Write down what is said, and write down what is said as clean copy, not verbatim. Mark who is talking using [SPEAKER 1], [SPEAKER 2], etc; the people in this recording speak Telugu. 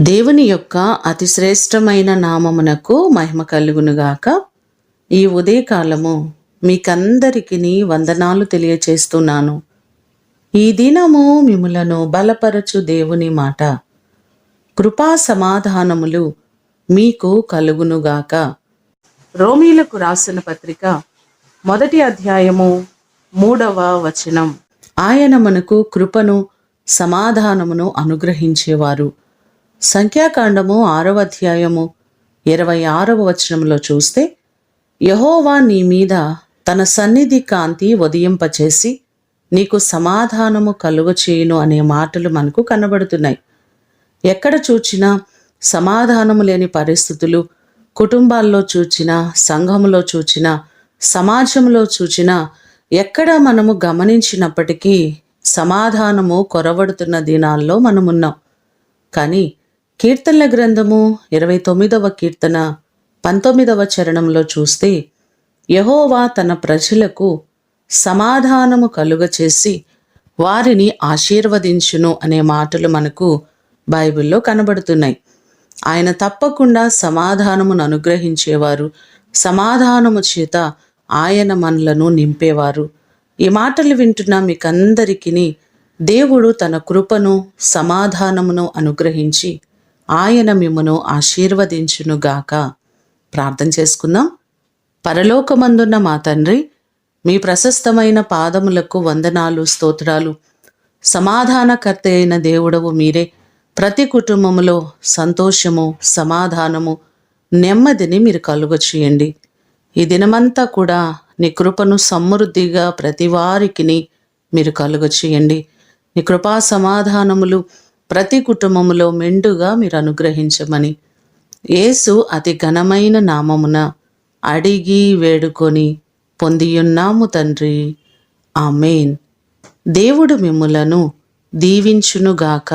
[SPEAKER 1] దేవుని యొక్క అతి శ్రేష్టమైన నామమునకు మహిమ కలుగునుగాక. ఈ ఉదయకాలము మీకందరికీ వందనాలు తెలియచేస్తున్నాను. ఈ దినము మిమ్ములను బలపరచు దేవుని మాట. కృపా సమాధానములు మీకు కలుగునుగాక. రోమీలకు రాసిన పత్రిక 1వ అధ్యాయము 3వ వచనం. ఆయన మనకు కృపను సమాధానమును అనుగ్రహించేవారు. సంఖ్యాకాండము 6వ అధ్యాయము 26వ వచనంలో చూస్తే, యెహోవా నీ మీద తన సన్నిధి కాంతి ఉదయింపచేసి నీకు సమాధానము కలుగచేయును అనే మాటలు మనకు కనబడుతున్నాయి. ఎక్కడ చూచినా సమాధానము లేని పరిస్థితులు, కుటుంబాల్లో చూచినా, సంఘములో చూచినా, సమాజంలో చూచినా, ఎక్కడ మనము గమనించినప్పటికీ సమాధానము కొరవడుతున్న దినాల్లో మనమున్నాం. కానీ కీర్తనల గ్రంథము 29వ కీర్తన 19వ చరణంలో చూస్తే, యెహోవా తన ప్రజలకు సమాధానము కలుగచేసి వారిని ఆశీర్వదించును అనే మాటలు మనకు బైబిల్లో కనబడుతున్నాయి. ఆయన తప్పకుండా సమాధానమును అనుగ్రహించేవారు. సమాధానము చేత ఆయన మనలను నింపేవారు. ఈ మాటలు వింటున్న మీకందరికీ దేవుడు తన కృపను సమాధానమును అనుగ్రహించి ఆయన మిమ్మును ఆశీర్వదించునుగాక. ప్రార్థన చేసుకుందాం. పరలోకమందున్న మా తండ్రి, మీ ప్రశస్తమైన పాదములకు వందనాలు, స్తోత్రాలు. సమాధానకర్త అయిన దేవుడవు మీరే. ప్రతి కుటుంబములో సంతోషము, సమాధానము, నెమ్మదిని మీరు కలుగచేయండి. ఈ దినమంతా కూడా నీ కృపను సమృద్ధిగా ప్రతి వారికి మీరు కలుగచేయండి. నీ కృపా సమాధానములు ప్రతి కుటుంబములో మెండుగా మీరు అనుగ్రహించమని యేసు అతి ఘనమైన నామమున అడిగి వేడుకొని పొందియున్నాము తండ్రి. ఆమేన్. దేవుడు మిమ్ములను దీవించునుగాక.